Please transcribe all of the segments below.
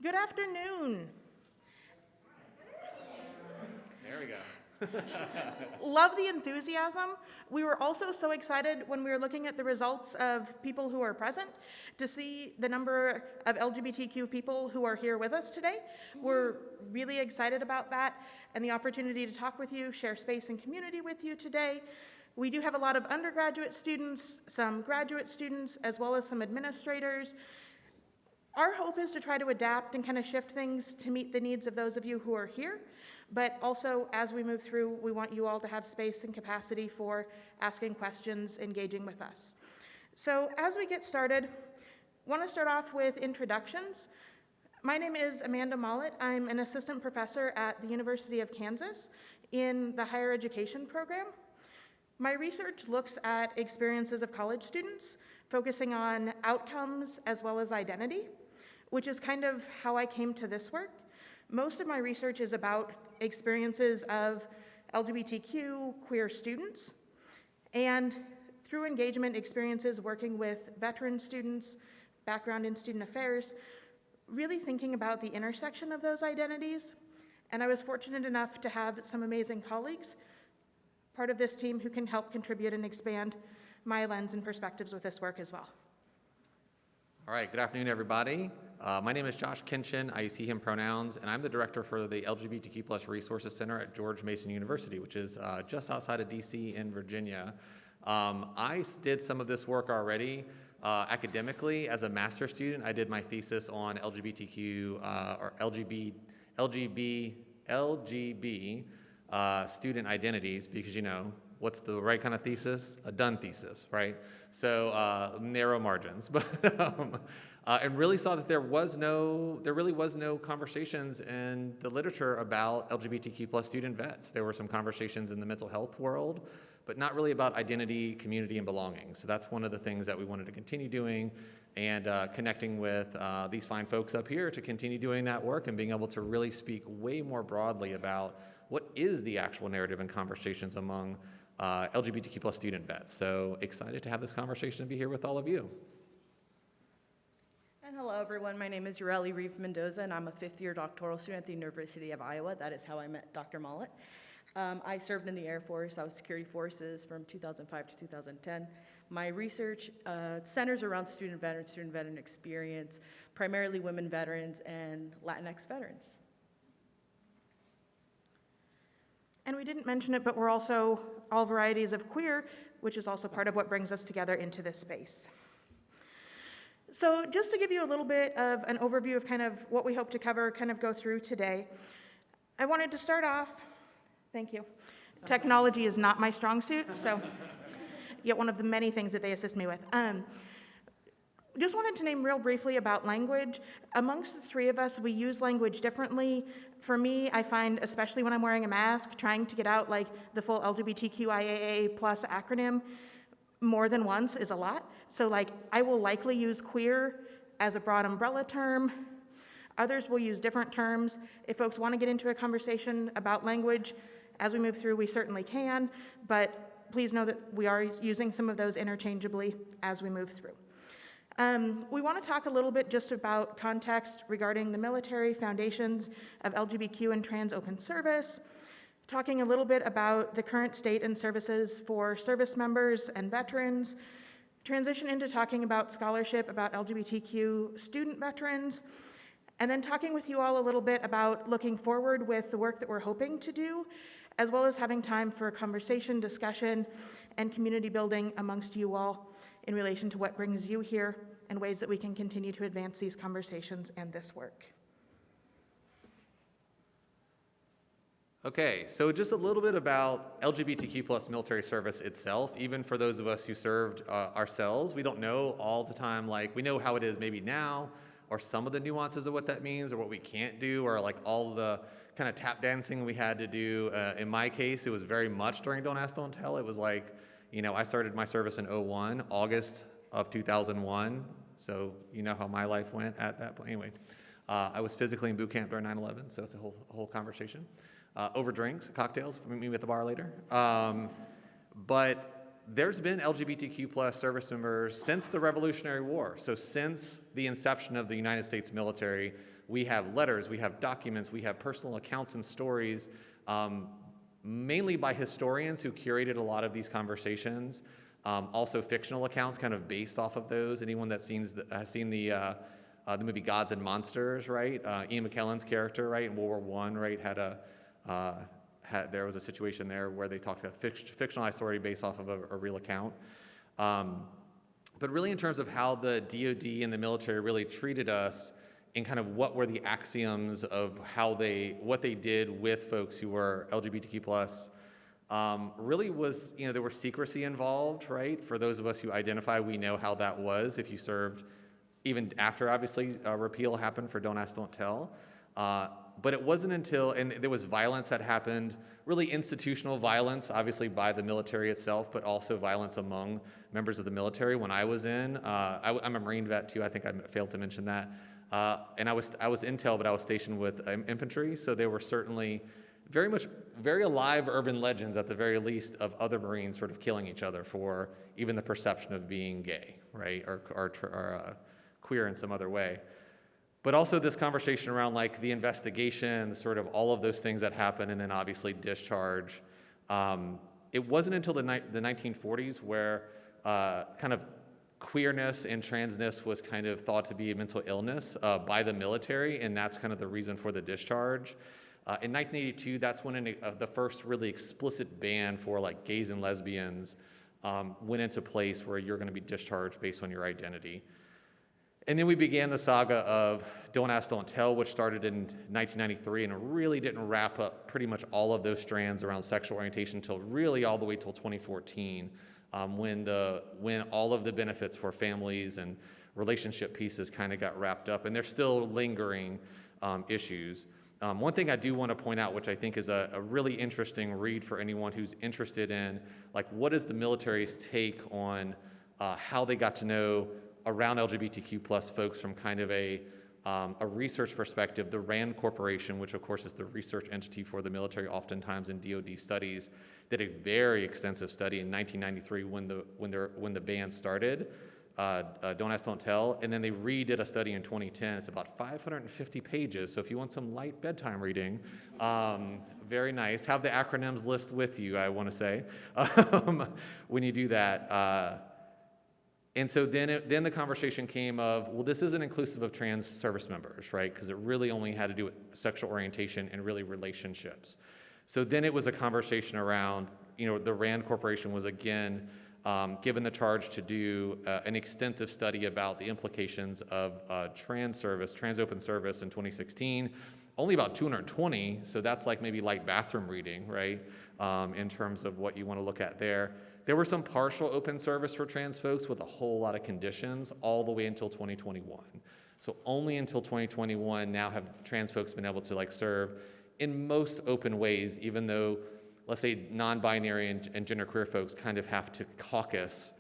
Good afternoon. There we go. Love the enthusiasm. We were also so excited when we were looking at the results of people who are present to see the number of LGBTQ people who are here with us today. We're really excited about that and the opportunity to talk with you, share space and community with you today. We do have a lot of undergraduate students, some graduate students, as well as some administrators. Our hope is to try to adapt and kind of shift things to meet the needs of those of you who are here. But also, as we move through, we want you all to have space and capacity for asking questions, engaging with us. So as we get started, I want to start off with introductions. My name is Amanda Mollett. I'm an assistant professor at the University of Kansas in the higher education program. My research looks at experiences of college students, focusing on outcomes as well as identity, which is kind of how I came to this work. Most of my research is about experiences of LGBTQ queer students, and through engagement experiences working with veteran students, background in student affairs, really thinking about the intersection of those identities. And I was fortunate enough to have some amazing colleagues, part of this team, who can help contribute and expand my lens and perspectives with this work as well. All right, good afternoon, everybody. My name is Josh Kinchin. I use he, him pronouns, and I'm the director for the LGBTQ+ Resources Center at George Mason University, which is just outside of DC in Virginia. I did some of this work already academically as a master's student. I did my thesis on LGBTQ or LGB student identities, because, you know, what's the right kind of thesis? A done thesis, right? So narrow margins, but and really saw that there really was no conversations in the literature about LGBTQ+ student vets. There were some conversations in the mental health world, but not really about identity, community, and belonging. So that's one of the things that we wanted to continue doing, and connecting with these fine folks up here to continue doing that work and being able to really speak way more broadly about what is the actual narrative and conversations among LGBTQ+ student vets. So excited to have this conversation and be here with all of you. And hello, everyone. My name is Ureli Reeve Mendoza, and I'm a fifth-year doctoral student at the University of Iowa. That is how I met Dr. Mollett. I served in the Air Force. I was security forces from 2005 to 2010. My research centers around student veteran experience, primarily women veterans and Latinx veterans. And we didn't mention it, but we're also all varieties of queer, which is also part of what brings us together into this space. So just to give you a little bit of an overview of kind of what we hope to cover, kind of go through today, I wanted to start off, thank you. Technology is not my strong suit, so yet one of the many things that they assist me with. Just wanted to name real briefly about language. Amongst the three of us, we use language differently. For me, I find, especially when I'm wearing a mask, trying to get out like the full LGBTQIAA+ acronym more than once is a lot. So like, I will likely use queer as a broad umbrella term. Others will use different terms. If folks want to get into a conversation about language, as we move through, we certainly can, but please know that we are using some of those interchangeably as we move through. We want to talk a little bit just about context regarding the military foundations of LGBTQ and trans open service, talking a little bit about the current state and services for service members and veterans, transition into talking about scholarship about LGBTQ student veterans, and then talking with you all a little bit about looking forward with the work that we're hoping to do, as well as having time for conversation, discussion, and community building amongst you all in relation to what brings you here and ways that we can continue to advance these conversations and this work. Okay, so just a little bit about LGBTQ+ military service itself. Even for those of us who served ourselves, we don't know all the time, like, we know how it is maybe now, or some of the nuances of what that means, or what we can't do, or like all the kind of tap dancing we had to do. In my case, it was very much during Don't Ask, Don't Tell. It was like, you know, I started my service in 2001, August of 2001, so you know how my life went at that point. Anyway, I was physically in boot camp during 9/11, so it's a whole conversation. Over drinks, cocktails, meet me at the bar later. But there's been LGBTQ+ service members since the Revolutionary War. So since the inception of the United States military, We have letters, we have documents, we have personal accounts and stories, mainly by historians who curated a lot of these conversations. Also fictional accounts kind of based off of those. Anyone that has seen the movie Gods and Monsters, right? Ian McKellen's character, right, in World War I, right, there was a situation there where they talked about a fictionalized story based off of a real account. But really in terms of how the DoD and the military really treated us and kind of what were the axioms of what they did with folks who were LGBTQ plus, really was, there was secrecy involved, right? For those of us who identify, we know how that was if you served, even after obviously repeal happened for Don't Ask, Don't Tell. But it wasn't until, and there was violence that happened, really institutional violence, obviously by the military itself, but also violence among members of the military. When I was in, I'm a Marine vet too, I think I failed to mention that. And I was intel, but I was stationed with infantry, so there were certainly very alive urban legends at the very least of other Marines sort of killing each other for even the perception of being gay, right, or queer in some other way. But also this conversation around like the investigation, sort of all of those things that happen, and then obviously discharge. It wasn't until the 1940s where kind of queerness and transness was kind of thought to be a mental illness by the military, and that's kind of the reason for the discharge. In 1982, that's when the first really explicit ban for like gays and lesbians went into place, where you're going to be discharged based on your identity. And then we began the saga of Don't Ask, Don't Tell, which started in 1993 and really didn't wrap up pretty much all of those strands around sexual orientation until really all the way till 2014, when all of the benefits for families and relationship pieces kind of got wrapped up, and there's still lingering issues. One thing I do want to point out, which I think is a really interesting read for anyone who's interested in, like, what is the military's take on how they got to know around LGBTQ plus folks from kind of a research perspective. The RAND Corporation, which of course is the research entity for the military, oftentimes in DoD studies, did a very extensive study in 1993 when the ban started. Don't Ask, Don't Tell, and then they redid a study in 2010. It's about 550 pages, so if you want some light bedtime reading, very nice. Have the acronyms list with you, I want to say, when you do that. And so then the conversation came of, well, this isn't inclusive of trans service members, right? Because it really only had to do with sexual orientation and really relationships. So then it was a conversation around, the RAND Corporation was again given the charge to do an extensive study about the implications of trans open service in 2016. Only about 220, so that's like maybe light bathroom reading, right? In terms of what you want to look at there. There were some partial open service for trans folks with a whole lot of conditions all the way until 2021. So only until 2021 now have trans folks been able to serve in most open ways, even though, let's say, non-binary and genderqueer folks kind of have to caucus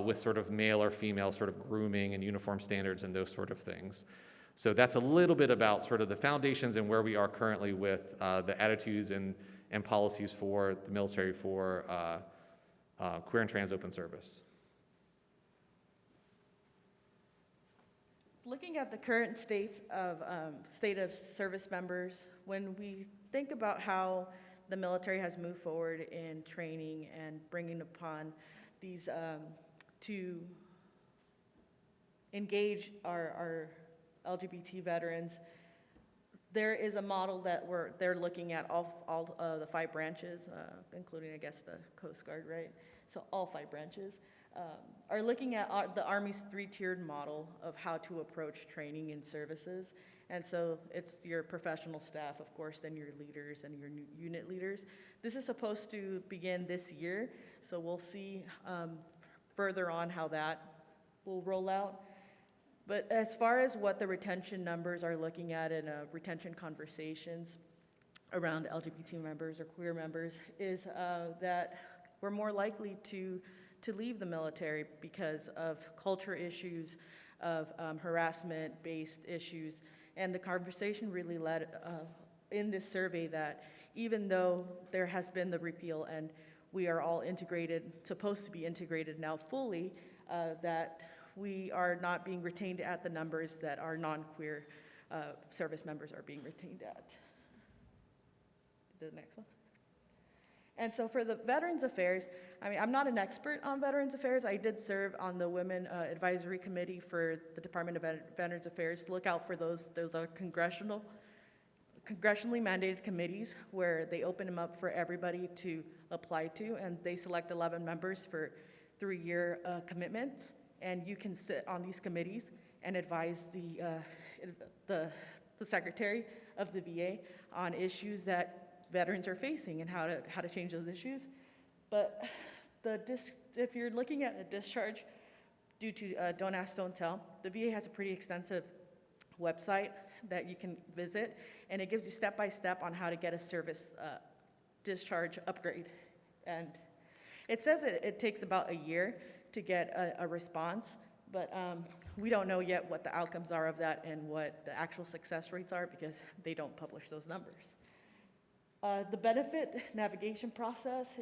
with sort of male or female sort of grooming and uniform standards and those sort of things. So that's a little bit about sort of the foundations and where we are currently with the attitudes and policies for the military for queer and trans open service. Looking at the current state of service members, when we think about how the military has moved forward in training and bringing upon these to engage our LGBT veterans, there is a model that they're looking at all the 5 branches, including, I guess, the Coast Guard, right? So all 5 branches are looking at the Army's 3-tiered model of how to approach training and services. And so it's your professional staff, of course, then your leaders and your unit leaders. This is supposed to begin this year, so we'll see further on how that will roll out. But as far as what the retention numbers are looking at in retention conversations around LGBT members or queer members is that we're more likely to leave the military because of culture issues, of harassment-based issues. And the conversation really led in this survey that even though there has been the repeal and we are all integrated, supposed to be integrated now fully, that we are not being retained at the numbers that our non-queer service members are being retained at. The next one. And so for the Veterans Affairs, I mean, I'm not an expert on Veterans Affairs. I did serve on the Women Advisory Committee for the Department of Veterans Affairs. Look out for those. Those are congressionally mandated committees where they open them up for everybody to apply to, and they select 11 members for 3-year commitments. And you can sit on these committees and advise the Secretary of the VA on issues that veterans are facing and how to change those issues. But if you're looking at a discharge due to Don't Ask, Don't Tell, the VA has a pretty extensive website that you can visit, and it gives you step-by-step on how to get a service discharge upgrade. And it says it takes about a year to get a response, but we don't know yet what the outcomes are of that and what the actual success rates are because they don't publish those numbers. The benefit navigation process,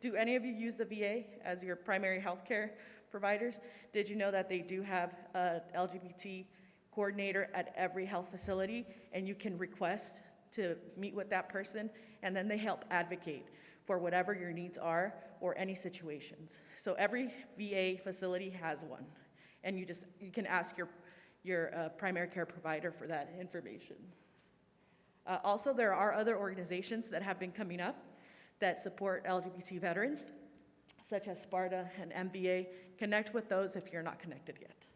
do any of you use the VA as your primary healthcare providers? Did you know that they do have a LGBT coordinator at every health facility, and you can request to meet with that person, and then they help advocate for whatever your needs are or any situations. So every VA facility has one, and you can ask your primary care provider for that information. Also, there are other organizations that have been coming up that support LGBT veterans, such as SPARTA and MVA. Connect with those if you're not connected yet.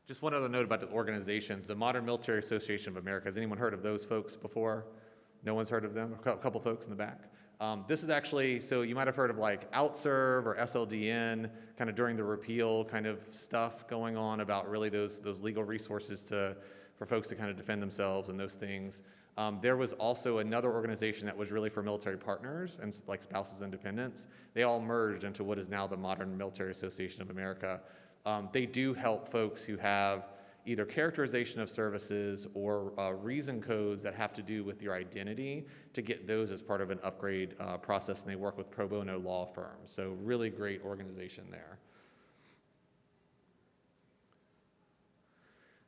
Just one other note about the organizations. The Modern Military Association of America. Has anyone heard of those folks before? No one's heard of them? A couple folks in the back. This is actually, so you might have heard of like OutServe or SLDN, kind of during the repeal kind of stuff going on about really those legal resources for folks to kind of defend themselves and those things. There was also another organization that was really for military partners and like spouses and dependents. They all merged into what is now the Modern Military Association of America. They do help folks who have either characterization of services or reason codes that have to do with your identity to get those as part of an upgrade process, and they work with pro bono law firms. So really great organization there.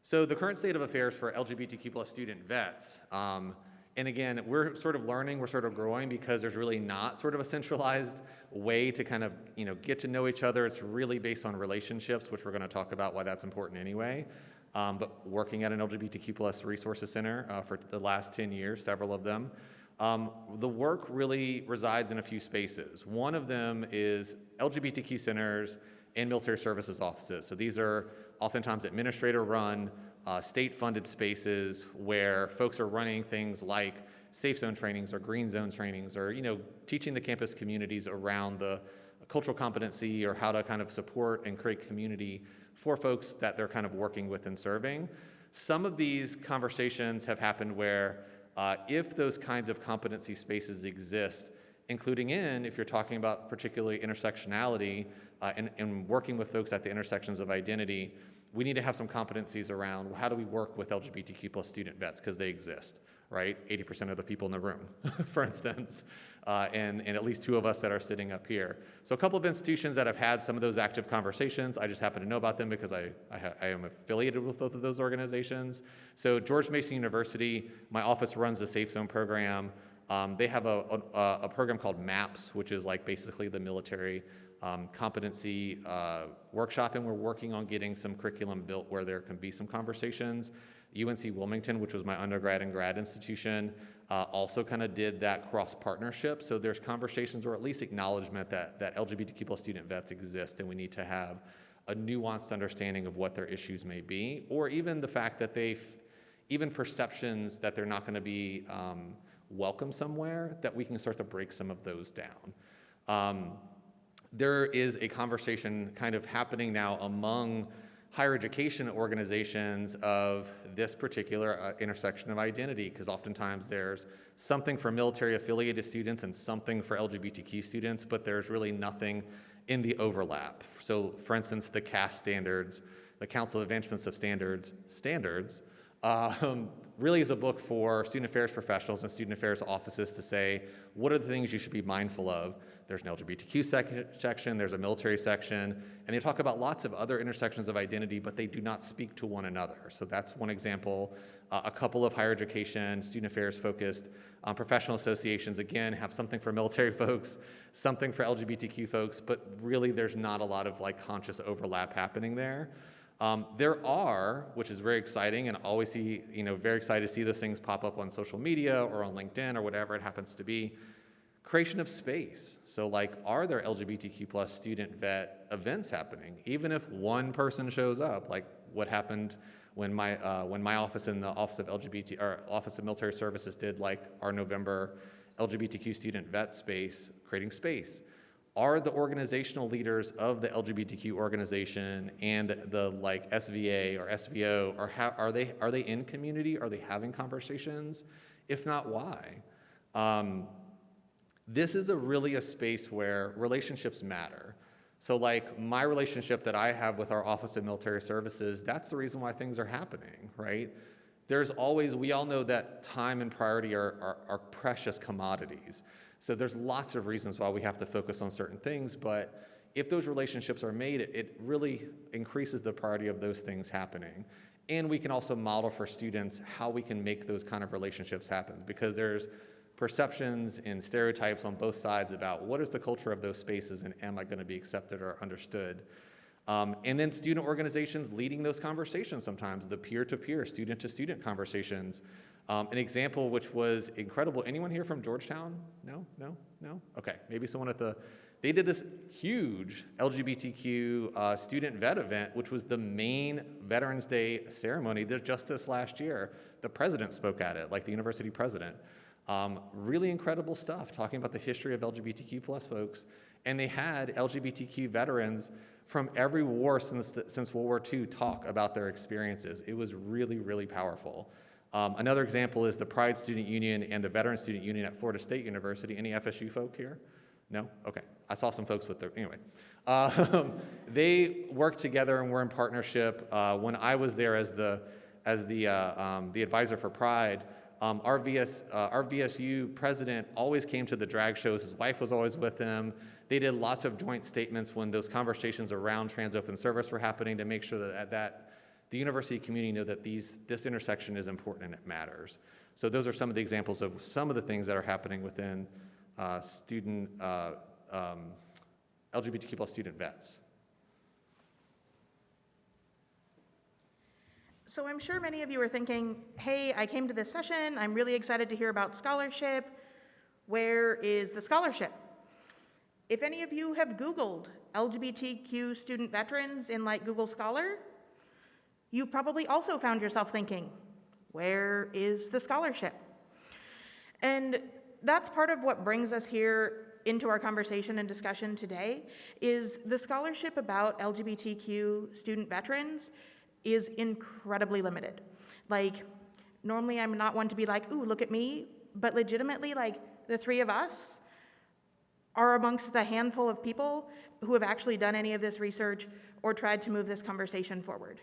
So the current state of affairs for LGBTQ plus student vets, and again, we're sort of learning, we're sort of growing because there's really not sort of a centralized way to kind of, get to know each other. It's really based on relationships, which we're going to talk about why that's important anyway. But working at an LGBTQ plus resources center for the last 10 years, several of them, the work really resides in a few spaces. One of them is LGBTQ centers and military services offices. So these are oftentimes administrator-run, state-funded spaces where folks are running things like safe zone trainings or green zone trainings or, teaching the campus communities around the cultural competency or how to kind of support and create community for folks that they're kind of working with and serving. Some of these conversations have happened where if those kinds of competency spaces exist, including if you're talking about particularly intersectionality and working with folks at the intersections of identity, we need to have some competencies around how do we work with LGBTQ plus student vets, because they exist, right? 80% of the people in the room, for instance, and at least 2 of us that are sitting up here. So a couple of institutions that have had some of those active conversations, I just happen to know about them because I am affiliated with both of those organizations. So George Mason University, my office runs the Safe Zone program. They have a program called MAPS, which is like basically the military competency workshop, and we're working on getting some curriculum built where there can be some conversations. UNC Wilmington, which was my undergrad and grad institution, also kind of did that cross-partnership. So there's conversations or at least acknowledgement that LGBTQ plus student vets exist, and we need to have a nuanced understanding of what their issues may be, or even the fact that even perceptions that they're not going to be welcome somewhere, that we can start to break some of those down. There is a conversation kind of happening now among higher education organizations of this particular intersection of identity, because oftentimes there's something for military affiliated students and something for LGBTQ students, but there's really nothing in the overlap. So for instance, the CAS standards, the Council of Advancements of Standards, really is a book for student affairs professionals and student affairs offices to say, what are the things you should be mindful of? There's an LGBTQ section, there's a military section, and they talk about lots of other intersections of identity, but they do not speak to one another. So that's one example. A couple of higher education, student affairs focused professional associations, again, have something for military folks, something for LGBTQ folks, but really there's not a lot of like conscious overlap happening there. There are, which is very exciting, and always see, very excited to see those things pop up on social media or on LinkedIn or whatever it happens to be. Creation of space. So like, are there LGBTQ plus student vet events happening? Even if one person shows up, like what happened when my office and the Office of Office of Military Services did like our November LGBTQ student vet space, creating space. Are the organizational leaders of the LGBTQ organization and the like SVA or SVO, or are they in community? Are they having conversations? If not, why? This is really a space where relationships matter. So like my relationship that I have with our Office of Military Services, that's the reason why things are happening, right? There's always, we all know that time and priority are precious commodities. So there's lots of reasons why we have to focus on certain things, but if those relationships are made, it really increases the priority of those things happening. And we can also model for students how we can make those kind of relationships happen, because there's perceptions and stereotypes on both sides about what is the culture of those spaces and am I going to be accepted or understood. And then student organizations leading those conversations sometimes, the peer-to-peer, student-to-student conversations. An example which was incredible. Anyone here from Georgetown? No? Okay, maybe someone they did this huge LGBTQ student vet event, which was the main Veterans Day ceremony just this last year. The president spoke at it, like the university president. Really incredible stuff, talking about the history of LGBTQ plus folks. And they had LGBTQ veterans from every war since World War II talk about their experiences. It was really, really powerful. Another example is the Pride Student Union and the Veteran Student Union at Florida State University. Any FSU folk here? No? Okay. I saw some folks with their, anyway. They work together and we're in partnership. When I was there as the advisor for Pride, our VSU president always came to the drag shows. His wife was always with him. They did lots of joint statements when those conversations around trans open service were happening to make sure that the university community know that this intersection is important and it matters. So those are some of the examples of some of the things that are happening within LGBTQ plus student vets. So I'm sure many of you are thinking, hey, I came to this session, I'm really excited to hear about scholarship. Where is the scholarship? If any of you have Googled LGBTQ student veterans in like Google Scholar, you probably also found yourself thinking, where is the scholarship? And that's part of what brings us here into our conversation and discussion today, is the scholarship about LGBTQ student veterans is incredibly limited. Like, normally I'm not one to be like, ooh, look at me, but legitimately, like, the three of us are amongst the handful of people who have actually done any of this research or tried to move this conversation forward.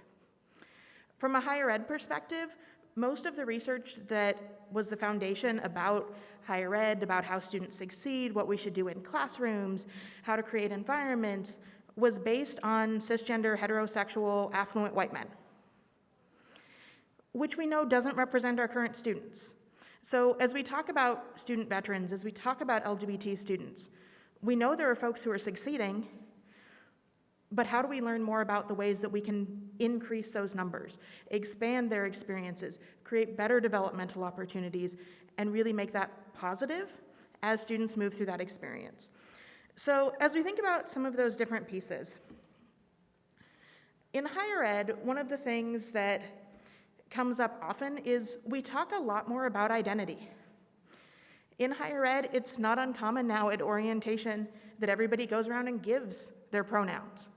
From a higher ed perspective, most of the research that was the foundation about higher ed, about how students succeed, what we should do in classrooms, how to create environments, was based on cisgender, heterosexual, affluent white men, which we know doesn't represent our current students. So as we talk about student veterans, as we talk about LGBT students, we know there are folks who are succeeding, but how do we learn more about the ways that we can increase those numbers, expand their experiences, create better developmental opportunities, and really make that positive as students move through that experience? So as we think about some of those different pieces, in higher ed, one of the things that comes up often is we talk a lot more about identity. In higher ed, it's not uncommon now at orientation that everybody goes around and gives their pronouns.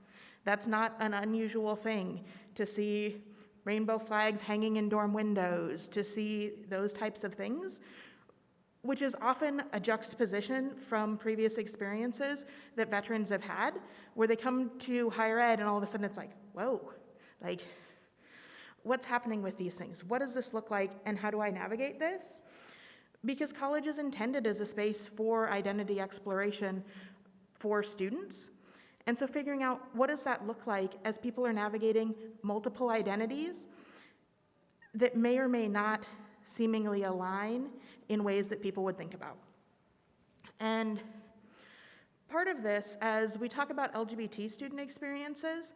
That's not an unusual thing to see rainbow flags hanging in dorm windows, to see those types of things, which is often a juxtaposition from previous experiences that veterans have had, where they come to higher ed and all of a sudden it's like, whoa, like, what's happening with these things? What does this look like, and how do I navigate this? Because college is intended as a space for identity exploration for students. And so figuring out what does that look like as people are navigating multiple identities that may or may not seemingly align in ways that people would think about. And part of this, as we talk about LGBT student experiences,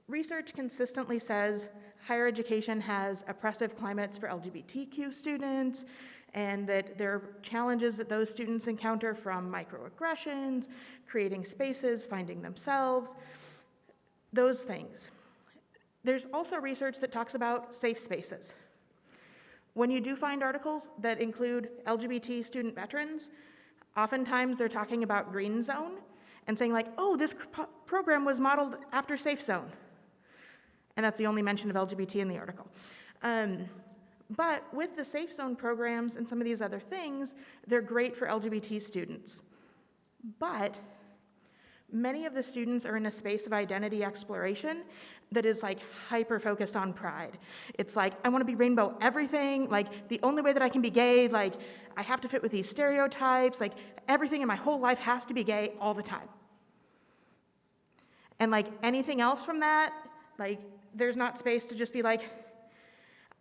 research consistently says higher education has oppressive climates for LGBTQ students, and that there are challenges that those students encounter from microaggressions, creating spaces, finding themselves, those things. There's also research that talks about safe spaces. When you do find articles that include LGBT student veterans, oftentimes they're talking about Green Zone and saying like, oh, this program was modeled after Safe Zone. And that's the only mention of LGBT in the article. But with the Safe Zone programs and some of these other things, they're great for LGBT students. But many of the students are in a space of identity exploration that is like hyper-focused on pride. It's like, I want to be rainbow everything, like the only way that I can be gay, like I have to fit with these stereotypes, like everything in my whole life has to be gay all the time. And like anything else from that, like there's not space to just be like,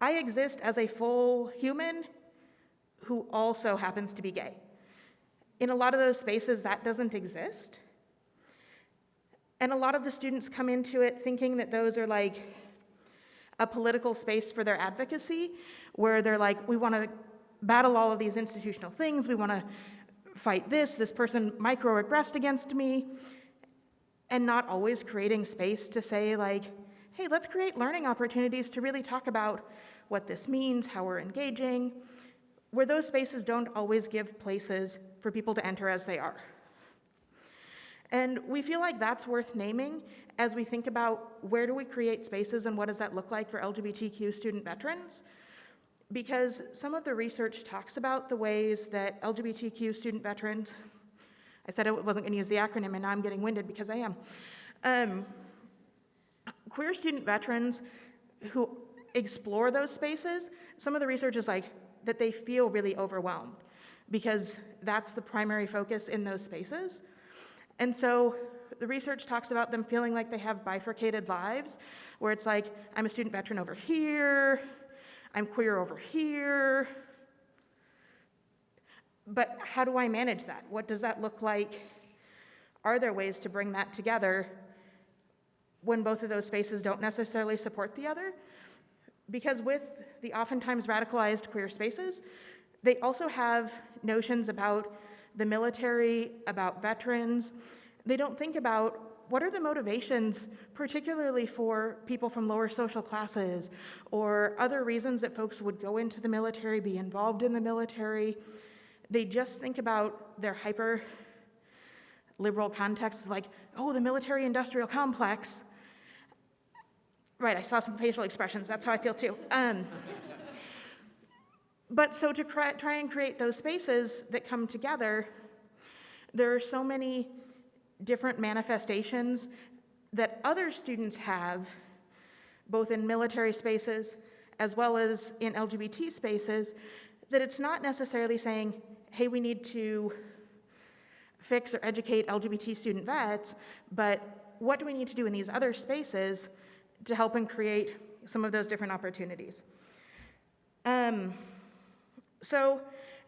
I exist as a full human who also happens to be gay. In a lot of those spaces, that doesn't exist. And a lot of the students come into it thinking that those are like a political space for their advocacy, where they're like, we want to battle all of these institutional things, we want to fight this person microaggressed against me, and not always creating space to say like, hey, let's create learning opportunities to really talk about what this means, how we're engaging, where those spaces don't always give places for people to enter as they are. And we feel like that's worth naming as we think about where do we create spaces and what does that look like for LGBTQ student veterans, because some of the research talks about the ways that LGBTQ student veterans, I said I wasn't going to use the acronym and now I'm getting winded because I am. Queer student veterans who explore those spaces, some of the research is like that they feel really overwhelmed because that's the primary focus in those spaces. And so the research talks about them feeling like they have bifurcated lives, where it's like, I'm a student veteran over here, I'm queer over here, but how do I manage that? What does that look like? Are there ways to bring that together when both of those spaces don't necessarily support the other? Because with the oftentimes radicalized queer spaces, they also have notions about the military, about veterans. They don't think about what are the motivations, particularly for people from lower social classes, or other reasons that folks would go into the military, be involved in the military. They just think about their hyper liberal context, like, oh, the military industrial complex. Right, I saw some facial expressions, that's how I feel too. But so to try and create those spaces that come together, there are so many different manifestations that other students have, both in military spaces as well as in LGBT spaces, that it's not necessarily saying, hey, we need to fix or educate LGBT student vets, but what do we need to do in these other spaces to help and create some of those different opportunities? So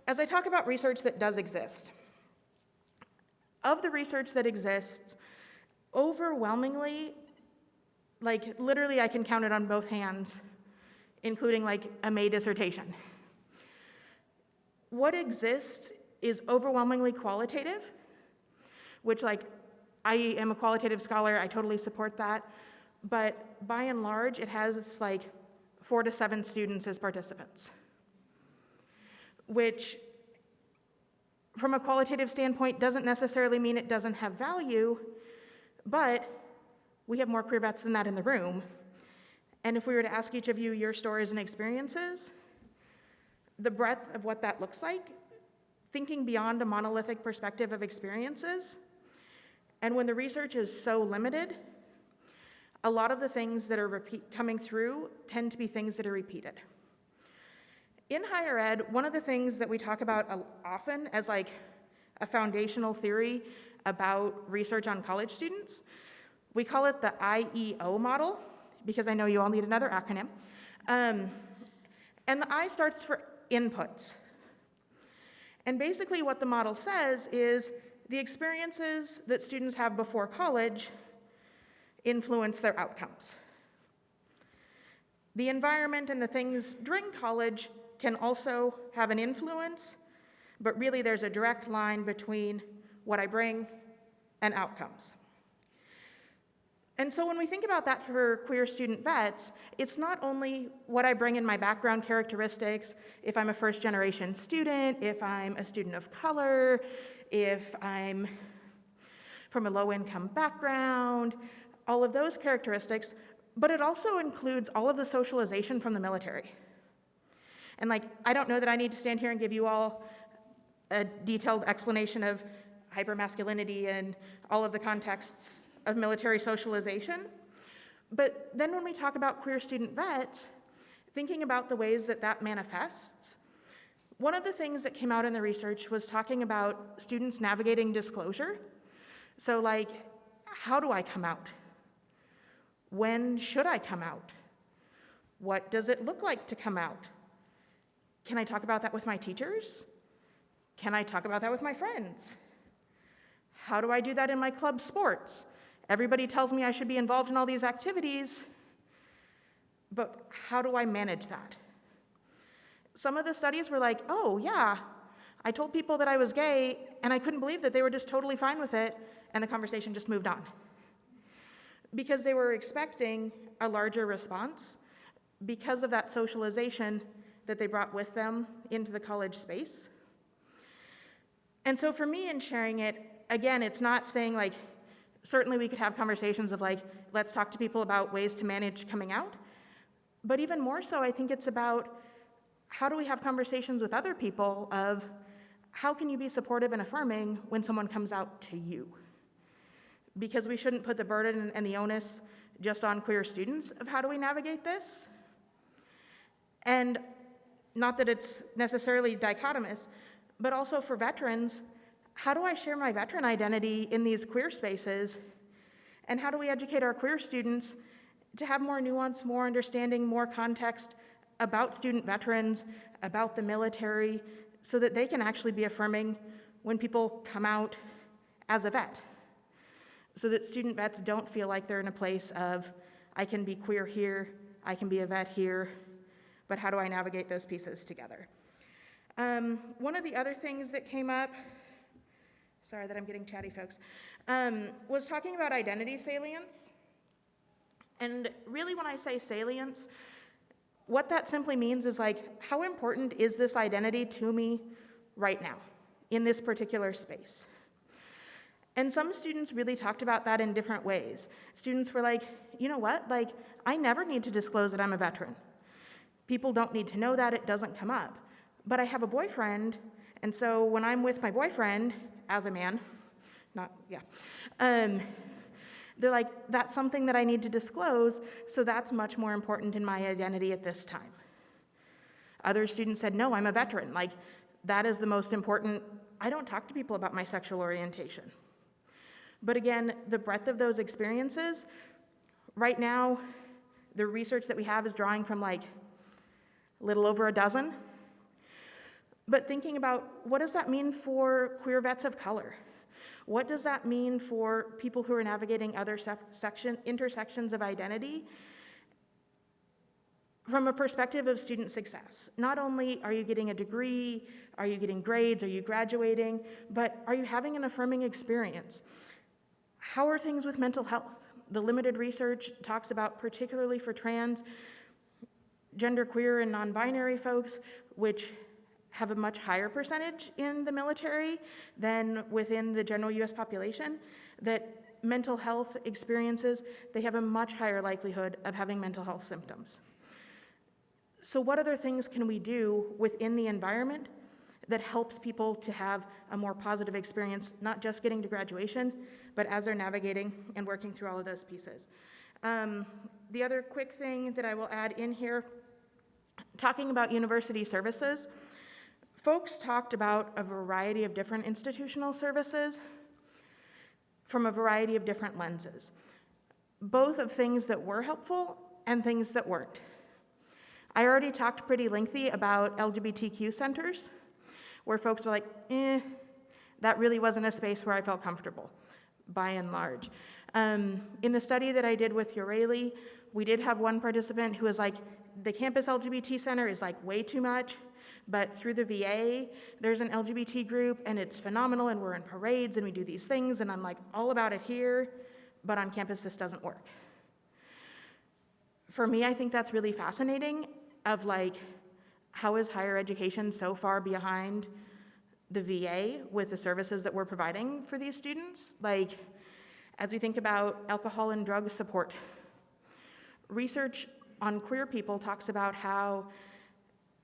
as I talk about research that does exist, of the research that exists, overwhelmingly, like literally I can count it on both hands, including like a May dissertation. What exists is overwhelmingly qualitative, which like I am a qualitative scholar, I totally support that, but by and large, it has like 4 to 7 students as participants, which from a qualitative standpoint doesn't necessarily mean it doesn't have value, but we have more queer vets than that in the room. And if we were to ask each of you your stories and experiences, the breadth of what that looks like, thinking beyond a monolithic perspective of experiences, and when the research is so limited, a lot of the things that are coming through tend to be things that are repeated. In higher ed, one of the things that we talk about often as like a foundational theory about research on college students, we call it the Ieo Model, because I know you all need another acronym. And the I starts for inputs. And basically what the model says is the experiences that students have before college influence their outcomes. The environment and the things during college can also have an influence, but really there's a direct line between what I bring and outcomes. And so when we think about that for queer student vets, it's not only what I bring in my background characteristics, if I'm a first-generation student, if I'm a student of color, if I'm from a low-income background, all of those characteristics, but it also includes all of the socialization from the military. And like, I don't know that I need to stand here and give you all a detailed explanation of hypermasculinity and all of the contexts of military socialization. But then when we talk about queer student vets, thinking about the ways that that manifests, one of the things that came out in the research was talking about students navigating disclosure. So like, how do I come out? When should I come out? What does it look like to come out? Can I talk about that with my teachers? Can I talk about that with my friends? How do I do that in my club sports? Everybody tells me I should be involved in all these activities, but how do I manage that? Some of the studies were like, oh yeah, I told people that I was gay and I couldn't believe that they were just totally fine with it, and the conversation just moved on. Because they were expecting a larger response because of that socialization that they brought with them into the college space. And so for me in sharing it, again, it's not saying like, certainly we could have conversations of like, let's talk to people about ways to manage coming out. But even more so, I think it's about how do we have conversations with other people of how can you be supportive and affirming when someone comes out to you? Because we shouldn't put the burden and the onus just on queer students of how do we navigate this. And not that it's necessarily dichotomous, but also for veterans, how do I share my veteran identity in these queer spaces? And how do we educate our queer students to have more nuance, more understanding, more context about student veterans, about the military, so that they can actually be affirming when people come out as a vet? So that student vets don't feel like they're in a place of, I can be queer here, I can be a vet here, but how do I navigate those pieces together? One of the other things that came up, sorry that I'm getting chatty, folks, was talking about identity salience. And really when I say salience, what that simply means is like, how important is this identity to me right now in this particular space? And some students really talked about that in different ways. Students were like, you know what, like, I never need to disclose that I'm a veteran. People don't need to know that, it doesn't come up. But I have a boyfriend, and so when I'm with my boyfriend, as a man, they're like, that's something that I need to disclose, so that's much more important in my identity at this time. Other students said, no, I'm a veteran. Like, that is the most important. I don't talk to people about my sexual orientation. But again, the breadth of those experiences, right now, the research that we have is drawing from like a little over a dozen. But thinking about what does that mean for queer vets of color? What does that mean for people who are navigating other intersections of identity? From a perspective of student success, not only are you getting a degree, are you getting grades, are you graduating, but are you having an affirming experience? How are things with mental health? The limited research talks about, particularly for trans, genderqueer, and non-binary folks, which have a much higher percentage in the military than within the general US population, that mental health experiences, they have a much higher likelihood of having mental health symptoms. So what other things can we do within the environment that helps people to have a more positive experience, not just getting to graduation, but as they're navigating and working through all of those pieces? The other quick thing that I will add in here, talking about university services, folks talked about a variety of different institutional services from a variety of different lenses, both of things that were helpful and things that weren't. I already talked pretty lengthy about LGBTQ centers, where folks were like, that really wasn't a space where I felt comfortable, by and large. In the study that I did with Ureli, we did have one participant who was like, the campus LGBT center is like way too much, but through the VA, there's an LGBT group and it's phenomenal and we're in parades and we do these things and I'm like all about it here, but on campus this doesn't work. For me, I think that's really fascinating of like, how is higher education so far behind the VA with the services that we're providing for these students? Like, as we think about alcohol and drug support, research on queer people talks about how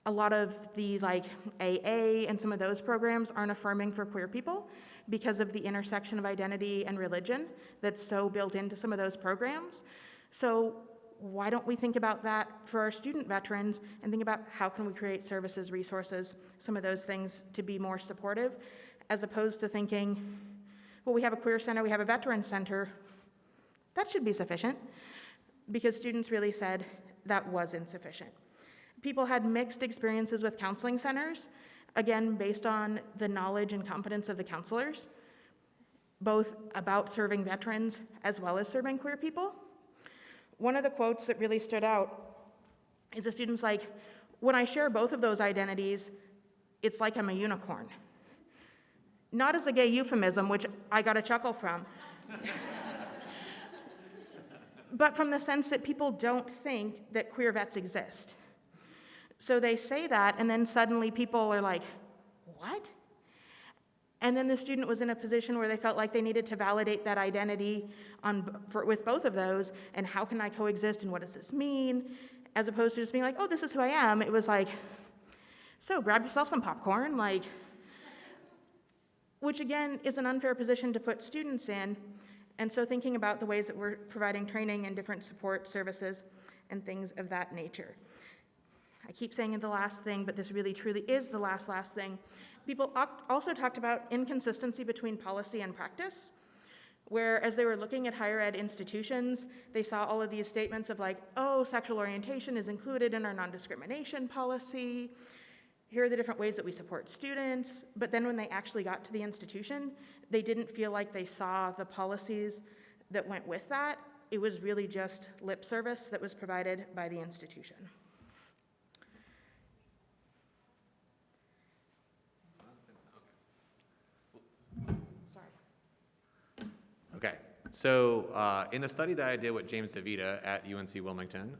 a lot of the like AA and some of those programs aren't affirming for queer people because of the intersection of identity and religion that's so built into some of those programs. So why don't we think about that for our student veterans and think about how can we create services, resources, some of those things to be more supportive, as opposed to thinking, well, we have a queer center, we have a veteran center, that should be sufficient, because students really said that was insufficient. People had mixed experiences with counseling centers, again, based on the knowledge and competence of the counselors, both about serving veterans as well as serving queer people. One of the quotes that really stood out is a student's like, when I share both of those identities, it's like I'm a unicorn. Not as a gay euphemism, which I got a chuckle from, but from the sense that people don't think that queer vets exist. So they say that, and then suddenly people are like, what? And then the student was in a position where they felt like they needed to validate that identity with both of those, and how can I coexist, and what does this mean? As opposed to just being like, oh, this is who I am. It was like, so grab yourself some popcorn, like, which again is an unfair position to put students in. And so thinking about the ways that we're providing training and different support services and things of that nature. I keep saying it the last thing, but this really truly is the last thing. People also talked about inconsistency between policy and practice, where as they were looking at higher ed institutions, they saw all of these statements of like, oh, sexual orientation is included in our non-discrimination policy. Here are the different ways that we support students. But then when they actually got to the institution, they didn't feel like they saw the policies that went with that. It was really just lip service that was provided by the institution. Okay, so in the study that I did with James DeVita at UNC Wilmington,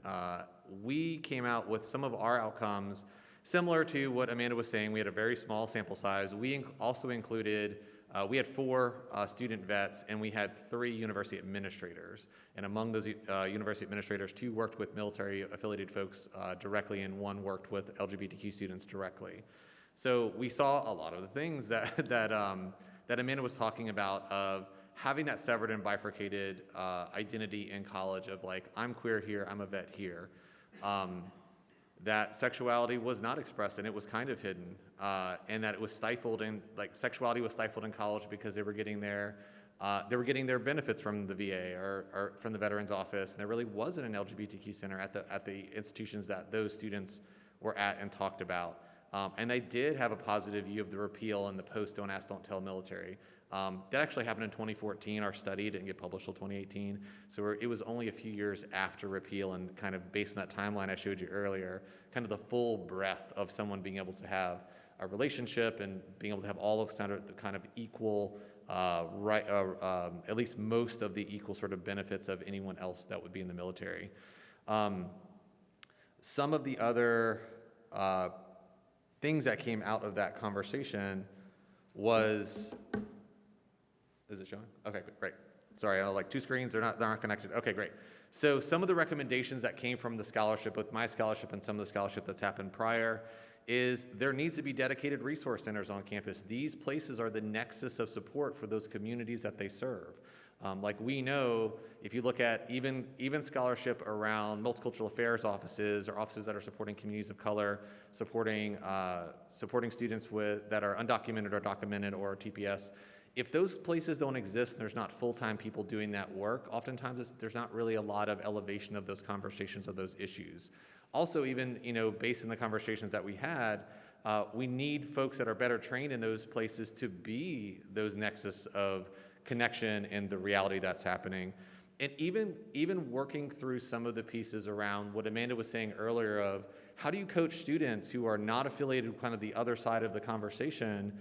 we came out with some of our outcomes similar to what Amanda was saying. We had a very small sample size. We also included, we had 4 student vets and we had 3 university administrators. And among those university administrators, 2 worked with military affiliated folks directly and 1 worked with LGBTQ students directly. So we saw a lot of the things that Amanda was talking about of having that severed and bifurcated identity in college of like, I'm queer here, I'm a vet here. That sexuality was not expressed and it was kind of hidden, and that it was stifled in, like, sexuality was stifled in college because they were getting their benefits from the VA or from the Veterans Office, and there really wasn't an LGBTQ center at the institutions that those students were at and talked about. And they did have a positive view of the repeal and the post Don't Ask, Don't Tell military. That actually happened in 2014. Our study didn't get published till 2018. So it was only a few years after repeal, and kind of based on that timeline I showed you earlier, kind of the full breadth of someone being able to have a relationship and being able to have all of the kind of equal, at least most of the equal sort of benefits of anyone else that would be in the military. Some of the other things that came out of that conversation was, is it showing? Okay, great. Sorry, I have like 2 screens, they're not connected. Okay, great. So some of the recommendations that came from the scholarship, both my scholarship and some of the scholarship that's happened prior, is there needs to be dedicated resource centers on campus. These places are the nexus of support for those communities that they serve. Like we know, if you look at even scholarship around multicultural affairs offices or offices that are supporting communities of color, supporting students that are undocumented or documented or TPS, if those places don't exist, there's not full-time people doing that work. Oftentimes, there's not really a lot of elevation of those conversations or those issues. Also, even based on the conversations that we had, we need folks that are better trained in those places to be those nexus of connection and the reality that's happening. And even working through some of the pieces around what Amanda was saying earlier of how do you coach students who are not affiliated with kind of the other side of the conversation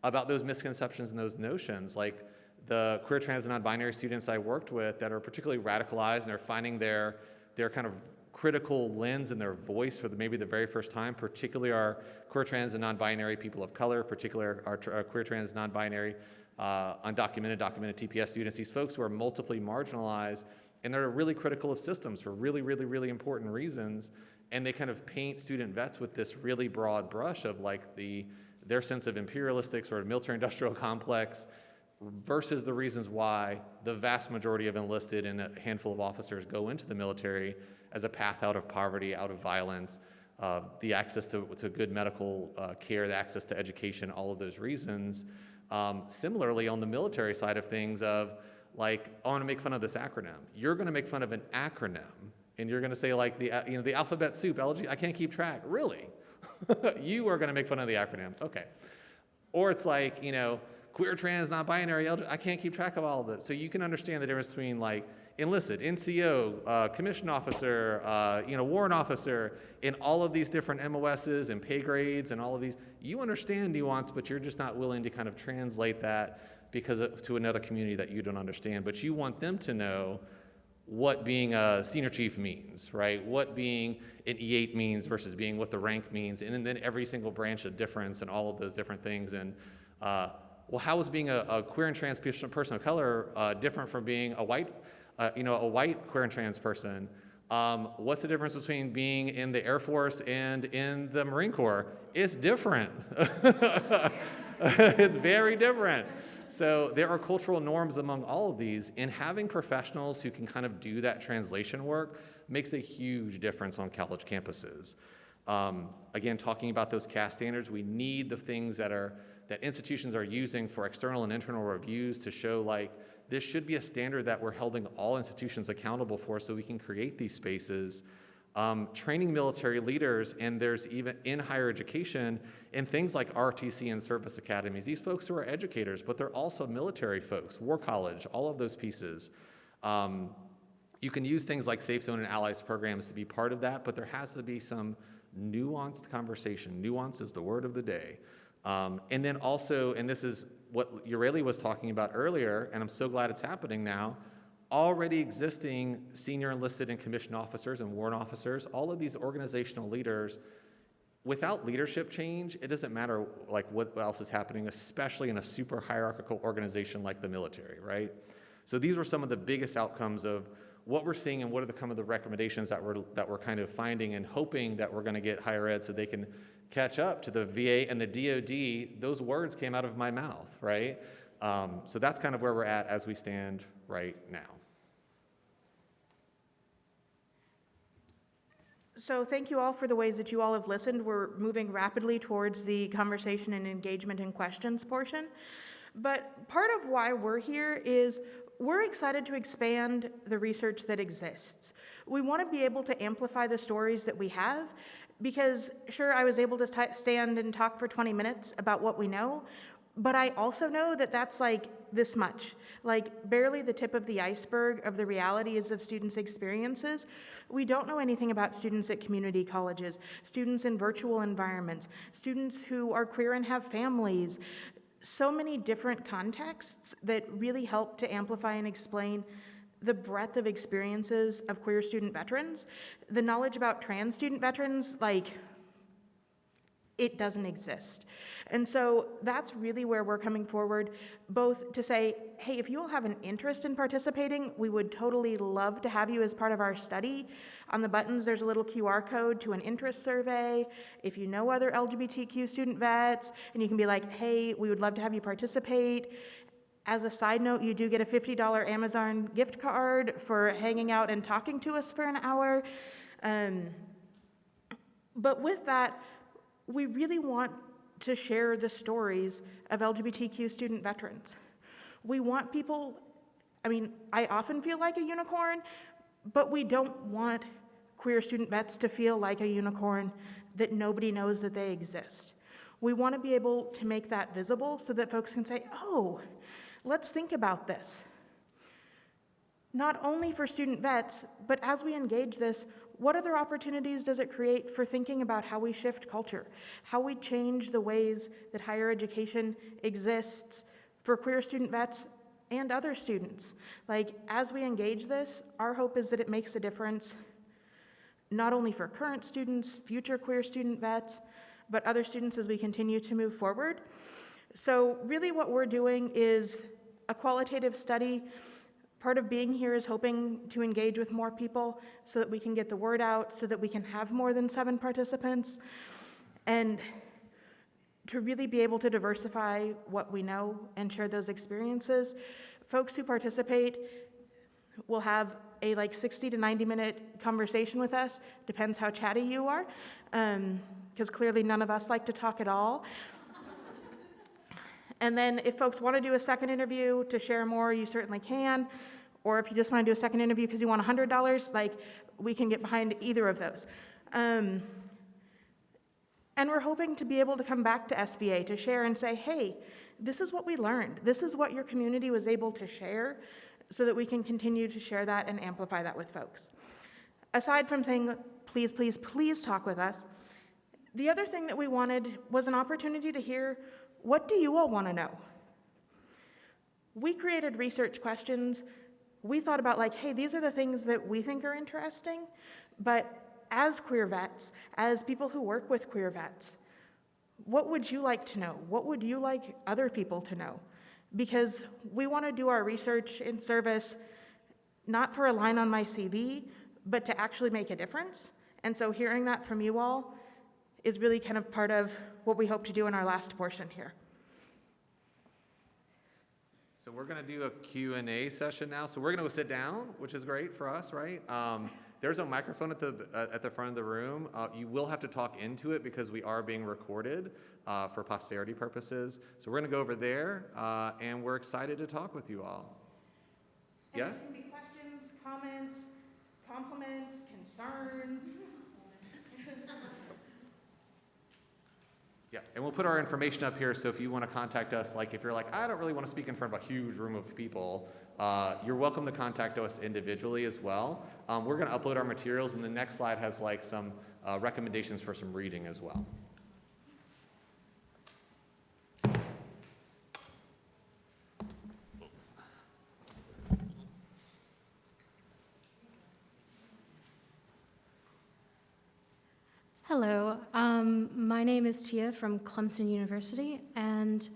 about those misconceptions and those notions, like the queer, trans, and non-binary students I worked with that are particularly radicalized and are finding their kind of critical lens and their voice for maybe the very first time, particularly our queer, trans, and non-binary people of color, particularly our queer, trans, non-binary, undocumented, documented TPS students, these folks who are multiply marginalized, and they're really critical of systems for really, really, really important reasons, and they kind of paint student vets with this really broad brush of like their sense of imperialistic sort of military-industrial complex versus the reasons why the vast majority of enlisted and a handful of officers go into the military as a path out of poverty, out of violence, the access to good medical care, the access to education, all of those reasons. Similarly, on the military side of things of like, I want to make fun of this acronym. You're going to make fun of an acronym, and you're going to say like the alphabet soup, I can't keep track. Really? You are going to make fun of the acronym. Okay. Or it's like, queer, trans, non-binary, I can't keep track of all of it. So you can understand the difference between like enlisted, NCO, commissioned officer, warrant officer, in all of these different MOSs and pay grades and all of these. You understand nuance, but you're just not willing to kind of translate that to another community that you don't understand. But you want them to know what being a senior chief means, right? What being an E8 means versus being what the rank means, and then every single branch of difference and all of those different things. And how is being a queer and trans person of color different from being a white queer and trans person? What's the difference between being in the Air Force and in the Marine Corps? It's different. It's very different. So there are cultural norms among all of these, and having professionals who can kind of do that translation work makes a huge difference on college campuses. Again, talking about those CAS standards, we need the things that institutions are using for external and internal reviews to show like this should be a standard that we're holding all institutions accountable for so we can create these spaces. Training military leaders, and there's even in higher education, in things like RTC and service academies, these folks who are educators, but they're also military folks, war college, all of those pieces. You can use things like Safe Zone and Allies programs to be part of that, but there has to be some nuanced conversation. Nuance is the word of the day. And then also, and this is what Ureli was talking about earlier, and I'm so glad it's happening now, already existing senior enlisted and commissioned officers and warrant officers, all of these organizational leaders, without leadership change, it doesn't matter like what else is happening, especially in a super hierarchical organization like the military, right? So these were some of the biggest outcomes of what we're seeing and what are some of the recommendations that we're kind of finding and hoping that we're going to get higher ed so they can catch up to the VA and the DoD. Those words came out of my mouth, right? So that's kind of where we're at as we stand right now. So thank you all for the ways that you all have listened. We're moving rapidly towards the conversation and engagement and questions portion. But part of why we're here is we're excited to expand the research that exists. We want to be able to amplify the stories that we have because, sure, I was able to stand and talk for 20 minutes about what we know, but I also know that that's like this much, like barely the tip of the iceberg of the realities of students' experiences. We don't know anything about students at community colleges, students in virtual environments, students who are queer and have families. So many different contexts that really help to amplify and explain the breadth of experiences of queer student veterans. The knowledge about trans student veterans, like, it doesn't exist. And so that's really where we're coming forward, both to say, hey, if you all have an interest in participating, we would totally love to have you as part of our study. On the buttons, there's a little QR code to an interest survey. If you know other LGBTQ student vets, and you can be like, hey, we would love to have you participate. As a side note, you do get a $50 Amazon gift card for hanging out and talking to us for an hour. But with that, we really want to share the stories of LGBTQ student veterans. We want people, I often feel like a unicorn, but we don't want queer student vets to feel like a unicorn that nobody knows that they exist. We want to be able to make that visible so that folks can say, oh, let's think about this. Not only for student vets, but as we engage this, what other opportunities does it create for thinking about how we shift culture, how we change the ways that higher education exists for queer student vets and other students? Like, as we engage this, our hope is that it makes a difference not only for current students, future queer student vets, but other students as we continue to move forward. So really what we're doing is a qualitative study. Part of being here is hoping to engage with more people so that we can get the word out, so that we can have more than 7 participants, and to really be able to diversify what we know and share those experiences. Folks who participate will have a 60 to 90 minute conversation with us, depends how chatty you are, because clearly none of us like to talk at all. And then if folks want to do a second interview to share more, you certainly can. Or if you just want to do a second interview because you want $100, we can get behind either of those. And we're hoping to be able to come back to SVA to share and say, hey, this is what we learned. This is what your community was able to share, so that we can continue to share that and amplify that with folks. Aside from saying, please, please, please talk with us, the other thing that we wanted was an opportunity to hear, what do you all want to know? We created research questions. We thought about hey, these are the things that we think are interesting, but as queer vets, as people who work with queer vets, what would you like to know? What would you like other people to know? Because we want to do our research in service, not for a line on my CV, but to actually make a difference. And so hearing that from you all is really kind of part of what we hope to do in our last portion here. So we're going to do a Q&A session now. So we're going to go sit down, which is great for us, right? There's a microphone at the front of the room. You will have to talk into it because we are being recorded for posterity purposes. So we're going to go over there, and we're excited to talk with you all. And Yes? this can be questions, comments, compliments, concerns. Yeah, and we'll put our information up here, so if you want to contact us, if you're I don't really want to speak in front of a huge room of people, you're welcome to contact us individually as well. We're going to upload our materials, and the next slide has some recommendations for some reading as well. Hello, my name is Tia from Clemson University, and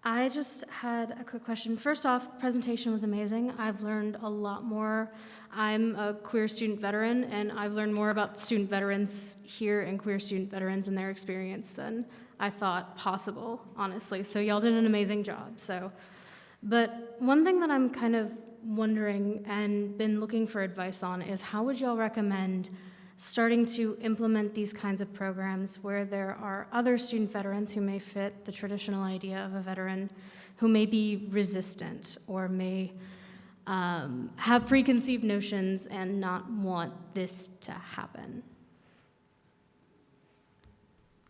I just had a quick question. First off, presentation was amazing. I've learned a lot more. I'm a queer student veteran, and I've learned more about student veterans here and queer student veterans and their experience than I thought possible, honestly. So y'all did an amazing job. But one thing that I'm kind of wondering and been looking for advice on is how would y'all recommend starting to implement these kinds of programs where there are other student veterans who may fit the traditional idea of a veteran, who may be resistant or may have preconceived notions and not want this to happen?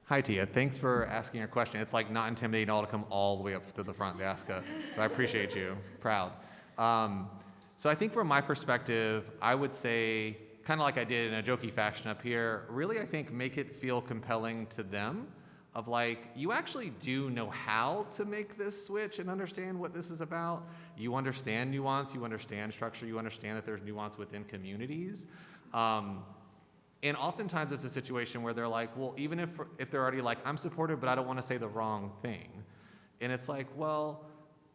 Hi, Tia. Thanks for asking a question. It's not intimidating at all to come all the way up to the front to ask so I appreciate you. Proud. So I think from my perspective, I would say, kind of like I did in a jokey fashion up here, really I think make it feel compelling to them of you actually do know how to make this switch and understand what this is about. You understand nuance, you understand structure, you understand that there's nuance within communities. And oftentimes it's a situation where they're well, even if they're already I'm supportive, but I don't want to say the wrong thing. And it's well,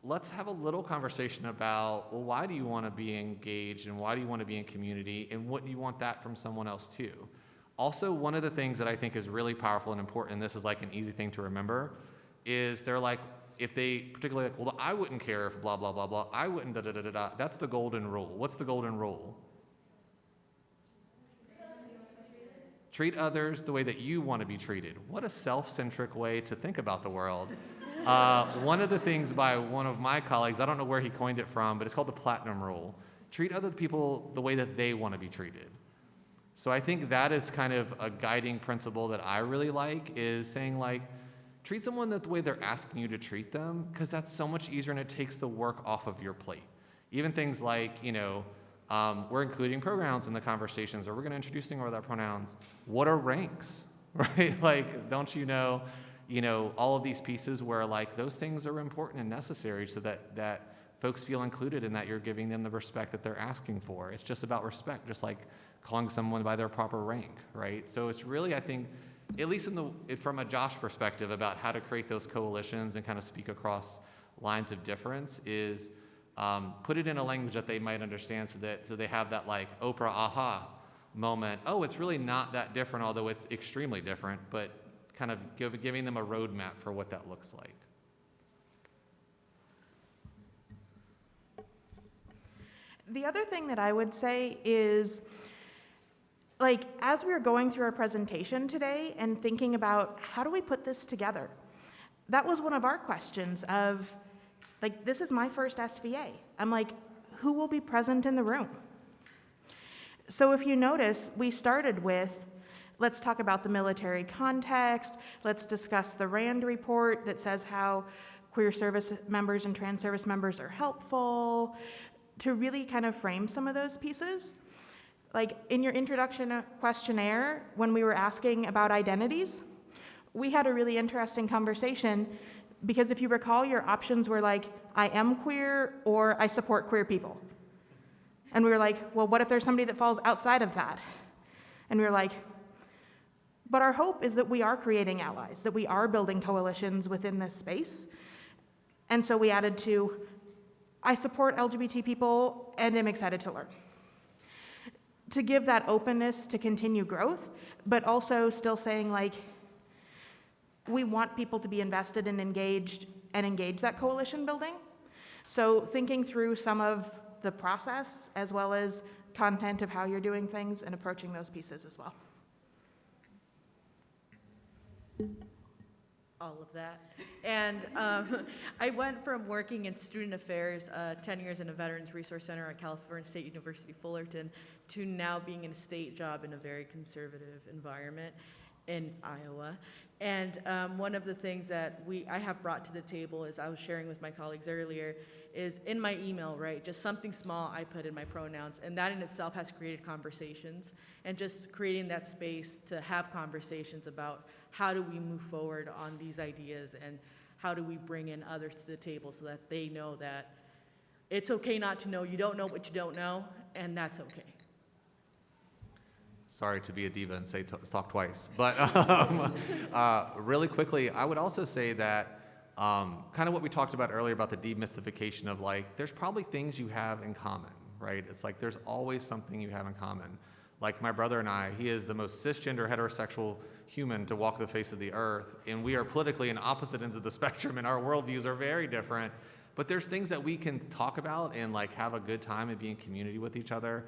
let's have a little conversation about, well, why do you want to be engaged and why do you want to be in community and what do you want that from someone else too? Also, one of the things that I think is really powerful and important, and this is an easy thing to remember, is they're if they particularly like, well, I wouldn't care if blah, blah, blah, blah, I wouldn't da, da, da, da, da. That's the golden rule. What's the golden rule? Treat others the way that you want to be treated. What a self-centric way to think about the world. One of the things by one of my colleagues, I don't know where he coined it from, but it's called the platinum rule. Treat other people the way that they want to be treated. So I think that is kind of a guiding principle that I really like, is saying like, treat someone the way they're asking you to treat them, because that's so much easier and it takes the work off of your plate. Even things like, we're including pronouns in the conversations, or we're going to introduce things with our pronouns. What are ranks, right? Like, don't you know, all of these pieces where like those things are important and necessary so that folks feel included and that you're giving them the respect that they're asking for. It's just about respect, just like calling someone by their proper rank, right? So it's really, I think, at least from a Josh perspective about how to create those coalitions and kind of speak across lines of difference is put it in a language that they might understand so they have that like Oprah aha moment. Oh, it's really not that different, although it's extremely different, but kind of giving them a roadmap for what that looks like. The other thing that I would say is, like, as we were going through our presentation today and thinking about how do we put this together, that was one of our questions of, like, this is my first SVA. I'm like, who will be present in the room? So if you notice, we started with, let's talk about the military context, let's discuss the RAND report that says how queer service members and trans service members are helpful, to really kind of frame some of those pieces. Like in your introduction questionnaire, when we were asking about identities, we had a really interesting conversation because if you recall, your options were like, I am queer or I support queer people. And we were like, well, what if there's somebody that falls outside of that? And we were like, but our hope is that we are creating allies, that we are building coalitions within this space. And so we added to, I support LGBT people and am excited to learn. To give that openness to continue growth, but also still saying like, we want people to be invested and engage that coalition building. So thinking through some of the process as well as content of how you're doing things and approaching those pieces as well. All of that. And I went from working in student affairs, 10 years in a Veterans Resource Center at California State University, Fullerton, to now being in a state job in a very conservative environment in Iowa. And one of the things that I have brought to the table, as I was sharing with my colleagues earlier, is in my email, right, just something small I put in my pronouns, and that in itself has created conversations, and just creating that space to have conversations about how do we move forward on these ideas and how do we bring in others to the table so that they know that it's okay not to know, you don't know what you don't know, and that's okay. Sorry to be a diva and say talk twice, but really quickly, I would also say that kind of what we talked about earlier about the demystification of like, there's probably things you have in common, right? It's like there's always something you have in common. Like my brother and I, he is the most cisgender heterosexual human to walk the face of the earth, and we are politically in opposite ends of the spectrum, and our worldviews are very different. But there's things that we can talk about and like have a good time and be in community with each other.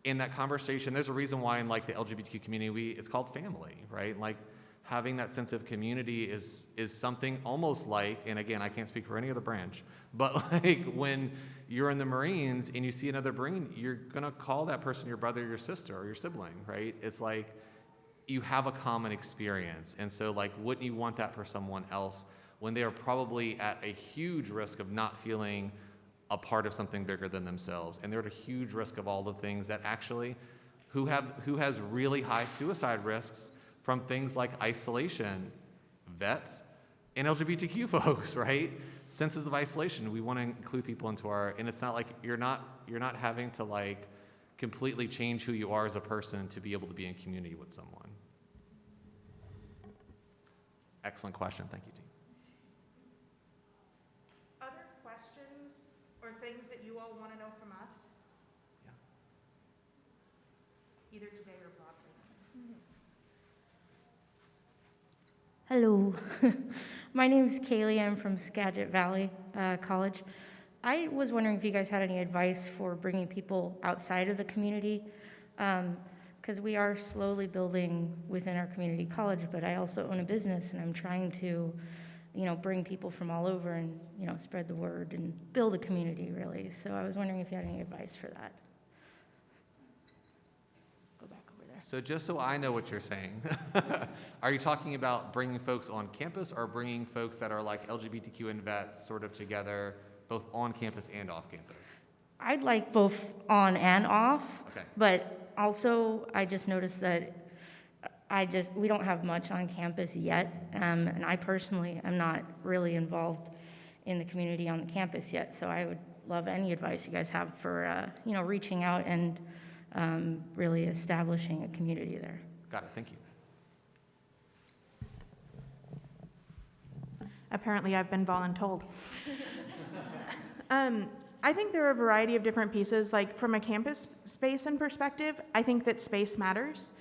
In that conversation, there's a reason why in like the LGBTQ community, it's called family, right? Like having that sense of community is something almost like, and again, I can't speak for any other branch, but like when you're in the Marines and you see another Marine, you're gonna call that person your brother, your sister, or your sibling, right? It's like you have a common experience. And so like, wouldn't you want that for someone else when they are probably at a huge risk of not feeling a part of something bigger than themselves, and they're at a huge risk of all the things that actually, who has really high suicide risks from things like isolation, vets, and LGBTQ folks, right? Senses of isolation. We want to include people into our, and it's not like you're not having to like completely change who you are as a person to be able to be in community with someone. Excellent question. Thank you, Dean. Other questions or things that you all want to know from us? Yeah. Either today or broadly. Hello. My name is Kaylee. I'm from Skagit Valley College. I was wondering if you guys had any advice for bringing people outside of the community, because we are slowly building within our community college, but I also own a business, and I'm trying to, bring people from all over and, spread the word and build a community, really. So I was wondering if you had any advice for that. Go back over there. So just so I know what you're saying, are you talking about bringing folks on campus or bringing folks that are like LGBTQ and vets sort of together, both on campus and off campus? I'd like both on and off, Okay. but also I just noticed that we don't have much on campus yet, and I personally am not really involved in the community on the campus yet, so I would love any advice you guys have for, reaching out and really establishing a community there. Got it, thank you. Apparently, I've been voluntold. I think there are a variety of different pieces. Like from a campus space and perspective, I think that space matters.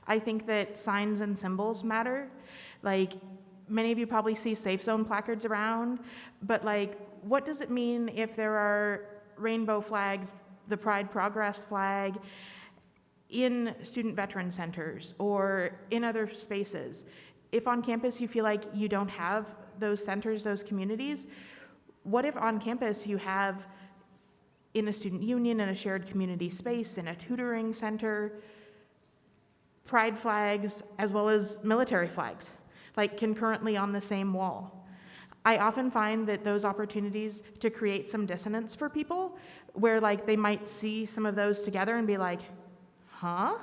I think that signs and symbols matter. Like many of you probably see safe zone placards around, but like what does it mean if there are rainbow flags, the Pride Progress flag, in student veteran centers or in other spaces? If on campus you feel like you don't have those centers, those communities, what if on campus you have in a student union, in a shared community space, in a tutoring center, pride flags as well as military flags, like concurrently on the same wall? I often find that those opportunities to create some dissonance for people, where like they might see some of those together and be like, huh?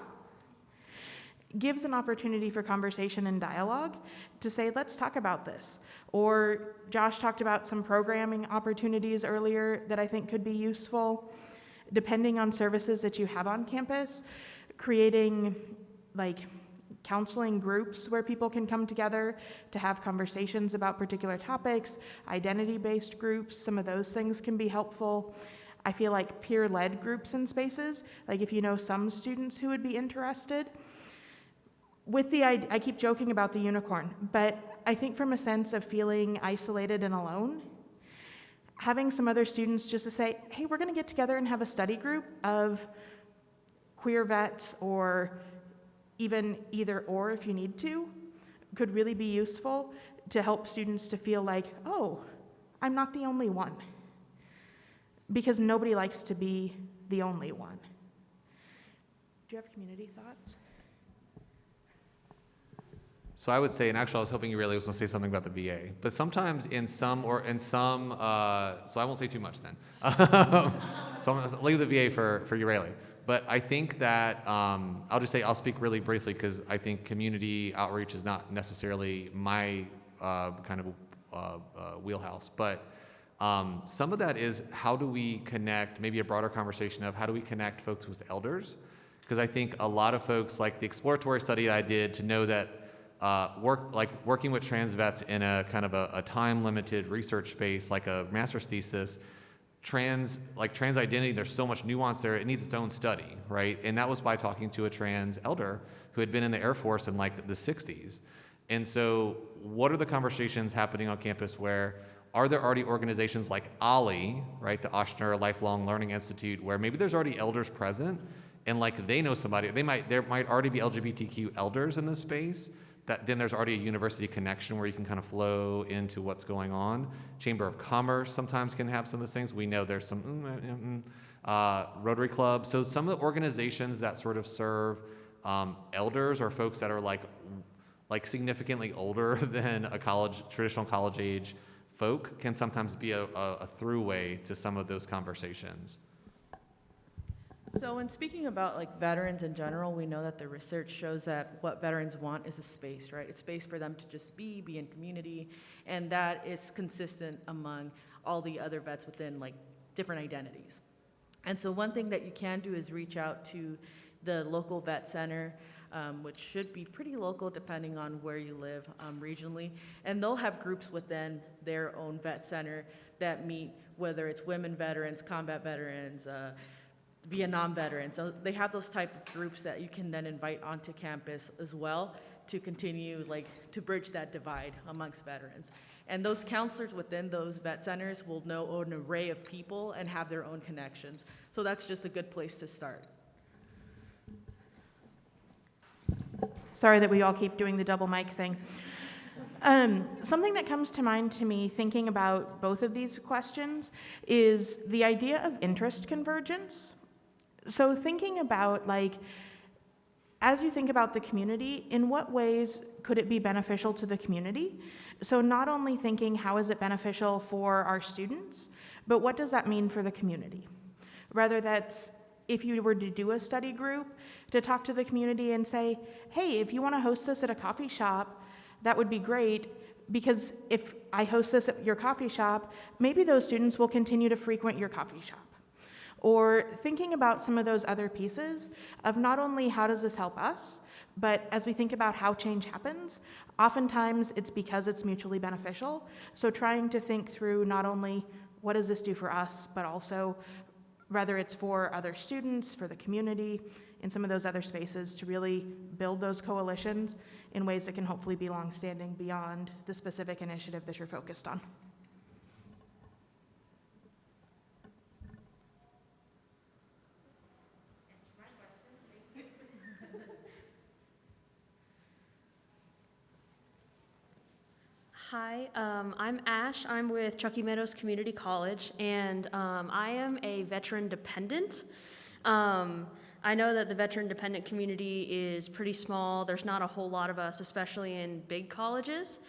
Gives an opportunity for conversation and dialogue to say, let's talk about this. Or Josh talked about some programming opportunities earlier that I think could be useful, depending on services that you have on campus, creating like counseling groups where people can come together to have conversations about particular topics, identity-based groups, some of those things can be helpful. I feel like peer-led groups and spaces, like if you know some students who would be interested. I keep joking about the unicorn, but I think from a sense of feeling isolated and alone, having some other students just to say, hey, we're gonna get together and have a study group of queer vets, or even either or if you need to, could really be useful to help students to feel like, oh, I'm not the only one. Because nobody likes to be the only one. Do you have community thoughts? So I would say, and actually I was hoping you really was going to say something about the VA, but sometimes so I won't say too much then. So I'm going to leave the VA for you, Rayleigh. But I think that, I'll speak really briefly because I think community outreach is not necessarily my kind of wheelhouse, but some of that is how do we connect, maybe a broader conversation of how do we connect folks with elders? Because I think a lot of folks, like the exploratory study I did to know that working with trans vets in a kind of a time-limited research space, like a master's thesis, trans identity, there's so much nuance there, it needs its own study, right? And that was by talking to a trans elder who had been in the Air Force in like the 60s. And so what are the conversations happening on campus where, are there already organizations like OLLI, right, the Oshner Lifelong Learning Institute, where maybe there's already elders present and like they know somebody, there might already be LGBTQ elders in this space, that then there's already a university connection where you can kind of flow into what's going on. Chamber of Commerce sometimes can have some of those things. We know there's some Rotary Club. So some of the organizations that sort of serve elders or folks that are like significantly older than a traditional college age folk can sometimes be a throughway to some of those conversations. So when speaking about like veterans in general, we know that the research shows that what veterans want is a space, right? It's space for them to just be in community, and that is consistent among all the other vets within like different identities. And so one thing that you can do is reach out to the local vet center, which should be pretty local depending on where you live regionally, and they'll have groups within their own vet center that meet, whether it's women veterans, combat veterans, Vietnam veterans. So they have those type of groups that you can then invite onto campus as well to continue to bridge that divide amongst veterans. And those counselors within those vet centers will know an array of people and have their own connections. So that's just a good place to start. Sorry that we all keep doing the double mic thing. Something that comes to mind to me thinking about both of these questions is the idea of interest convergence. So thinking about, like, as you think about the community, in what ways could it be beneficial to the community? So not only thinking how is it beneficial for our students, but what does that mean for the community? Whether that's, if you were to do a study group, to talk to the community and say, hey, if you want to host this at a coffee shop, that would be great, because if I host this at your coffee shop, maybe those students will continue to frequent your coffee shop. Or thinking about some of those other pieces of not only how does this help us, but as we think about how change happens, oftentimes it's because it's mutually beneficial. So trying to think through not only what does this do for us, but also whether it's for other students, for the community, in some of those other spaces, to really build those coalitions in ways that can hopefully be longstanding beyond the specific initiative that you're focused on. Hi, I'm Ash. I'm with Truckee Meadows Community College, and I am a veteran dependent. I know that the veteran dependent community is pretty small. There's not a whole lot of us, especially in big colleges.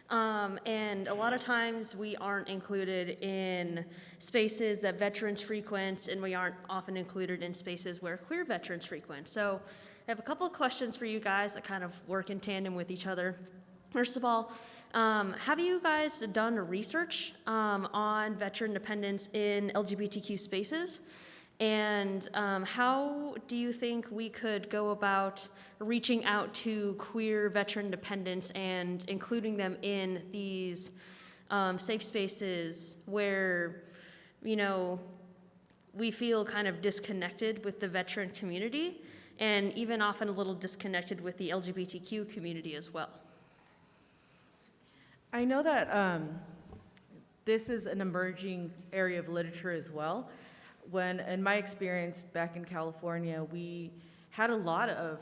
And a lot of times we aren't included in spaces that veterans frequent, and we aren't often included in spaces where queer veterans frequent. So I have a couple of questions for you guys that kind of work in tandem with each other. First of all, have you guys done research on veteran dependents in LGBTQ spaces? And how do you think we could go about reaching out to queer veteran dependents and including them in these safe spaces where, you know, we feel kind of disconnected with the veteran community and even often a little disconnected with the LGBTQ community as well? I know that this is an emerging area of literature as well. When, in my experience back in California, we had a lot of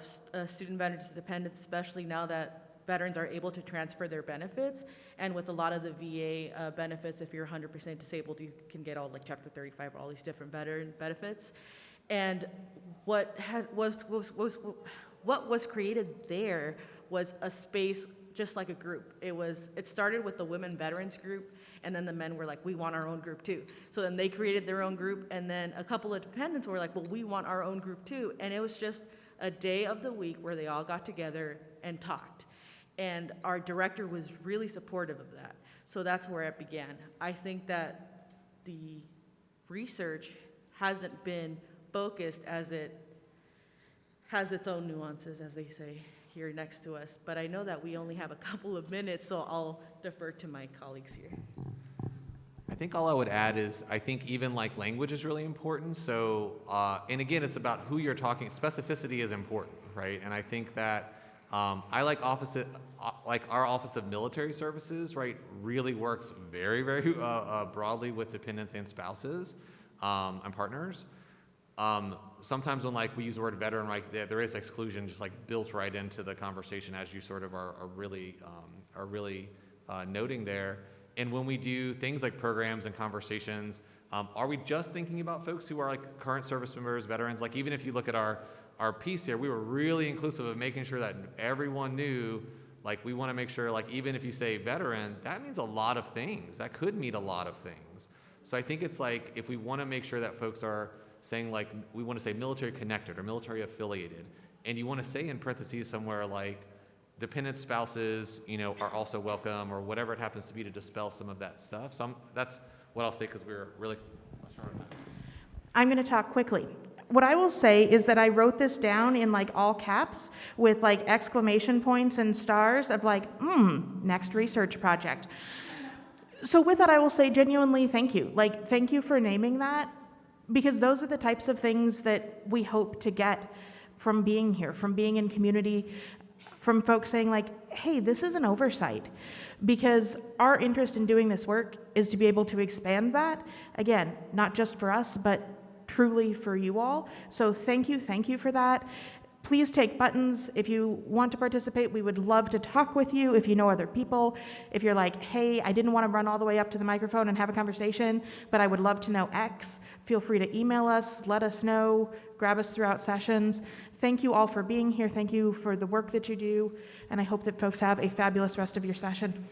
student veterans dependents, especially now that veterans are able to transfer their benefits. And with a lot of the VA benefits, if you're 100% disabled, you can get all, like, Chapter 35, all these different veteran benefits. And what was created there was a space just like a group. It started with the women veterans group, and then the men were like, we want our own group too. So then they created their own group, and then a couple of dependents were like, well, we want our own group too. And it was just a day of the week where they all got together and talked. And our director was really supportive of that. So that's where it began. I think that the research hasn't been focused as it has its own nuances, as they say here next to us, but I know that we only have a couple of minutes, so I'll defer to my colleagues here. I think all I would add is I think even like language is really important. So, and again, it's about who you're talking. Specificity is important, right? And I think that I like our Office of Military Services, right, really works very, very broadly with dependents and spouses and partners. Sometimes when like we use the word veteran, like there is exclusion just like built right into the conversation as you sort of are really noting there. And when we do things like programs and conversations, are we just thinking about folks who are like current service members, veterans? Like even if you look at our piece here, we were really inclusive of making sure that everyone knew, like we want to make sure like even if you say veteran, that means a lot of things. That could mean a lot of things. So I think it's like if we want to make sure that folks are saying like, we want to say military connected or military affiliated, and you want to say in parentheses somewhere like dependent spouses, you know, are also welcome or whatever it happens to be to dispel some of that stuff. So that's what I'll say because we're really strong on that. I'm going to talk quickly. What I will say is that I wrote this down in like all caps with like exclamation points and stars of like, next research project. So with that, I will say genuinely thank you. Like, thank you for naming that. Because those are the types of things that we hope to get from being here, from being in community, from folks saying like, hey, this is an oversight. Because our interest in doing this work is to be able to expand that, again, not just for us, but truly for you all. So thank you for that. Please take buttons. If you want to participate, we would love to talk with you. If you know other people, if you're like, hey, I didn't want to run all the way up to the microphone and have a conversation, but I would love to know X, feel free to email us, let us know, grab us throughout sessions. Thank you all for being here. Thank you for the work that you do, and I hope that folks have a fabulous rest of your session.